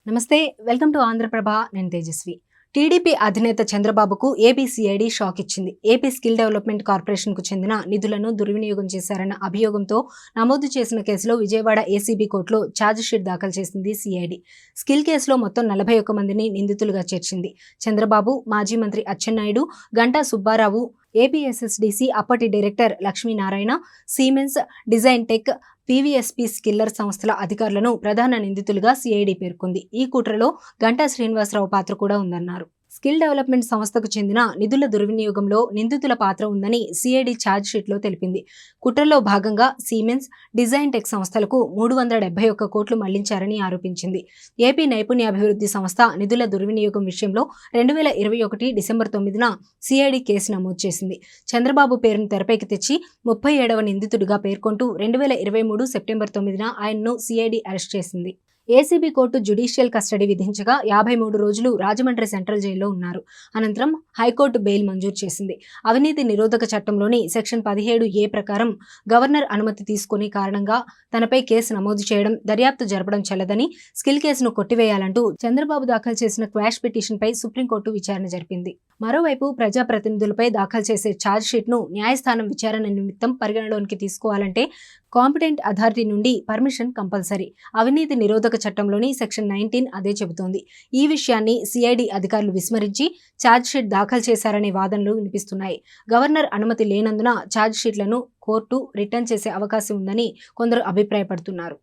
నమస్తే, welcome to Andhraprabha. నేను Tejaswi. TDP అధినేత చంద్రబాబుకు ఏపీ సిఐడి షాక్ ఇచ్చింది. ఏపీ స్కిల్ డెవలప్మెంట్ కార్పొరేషన్కు చెందిన నిధులను దుర్వినియోగం చేశారన్న అభియోగంతో నమోదు చేసిన కేసులో విజయవాడ ఏసీబీ కోర్టులో ఛార్జిషీట్ దాఖలు చేసింది సిఐడి. స్కిల్ కేసులో మొత్తం 41 మందిని నిందితులుగా చేర్చింది. చంద్రబాబు, మాజీ మంత్రి అచ్చెన్నాయుడు, గంటా సుబ్బారావు, ఏపీఎస్ఎస్డీసీ అప్పటి director Lakshminarayana, Siemens, Design Tech, PVSP Skiller సంస్థల అధికారులను ప్రధాన నిందితులుగా సిఐడి పేర్కొంది. ఈ కుట్రలో గంటా శ్రీనివాసరావు పాత్ర కూడా ఉందన్నారు. స్కిల్ డెవలప్మెంట్ సంస్థకు చెందిన నిధుల దుర్వినియోగంలో నిందితుల పాత్ర ఉందని సిఐడి ఛార్జ్షీట్లో తెలిపింది. కుట్రలో భాగంగా సిమెన్స్, డిజైన్ టెక్ సంస్థలకు 371 కోట్లు మళ్లించారని ఆరోపించింది. ఏపీ నైపుణ్యాభివృద్ధి సంస్థ నిధుల దుర్వినియోగం విషయంలో 2021 డిసెంబర్ 9న సిఐడి కేసు నమోదు చేసింది. చంద్రబాబు పేరును తెరపైకి తెచ్చి 37వ నిందితుడిగా పేర్కొంటూ 2023 సెప్టెంబర్ 9న ఆయన్ను సిఐడి అరెస్ట్ చేసింది. ఏసీబీ కోర్టు జ్యుడిషియల్ కస్టడీ విధించగా 53 రోజులు రాజమండ్రి సెంట్రల్ జైల్లో ఉన్నారు. అనంతరం హైకోర్టు బెయిల్ మంజూరు చేసింది. అవినీతి నిరోధక చట్టంలోని సెక్షన్ 17A ప్రకారం గవర్నర్ అనుమతి తీసుకుని కారణంగా తనపై కేసు నమోదు చేయడం, దర్యాప్తు జరపడం చెల్లదని, స్కిల్ కేసును కొట్టివేయాలంటూ చంద్రబాబు దాఖలు చేసిన క్వాష్ పిటిషన్పై సుప్రీంకోర్టు విచారణ జరిపింది. మరోవైపు ప్రజాప్రతినిధులపై దాఖలు చేసే ఛార్జ్షీట్ను న్యాయస్థానం విచారణ నిమిత్తం పరిగణలోనికి తీసుకోవాలంటే కాంపిటెంట్ అథారిటీ నుండి పర్మిషన్ కంపల్సరీ. అవినీతి నిరోధక చట్టంలోని సెక్షన్ 19 అదే చెబుతోంది. ఈ విషయాన్ని సిఐడి అధికారులు విస్మరించి ఛార్జ్షీట్ దాఖలు చేశారనే వాదనలు వినిపిస్తున్నాయి. గవర్నర్ అనుమతి లేనందున ఛార్జ్షీట్లను కోర్టు రిటర్న్ చేసే అవకాశం ఉందని కొందరు అభిప్రాయపడుతున్నారు.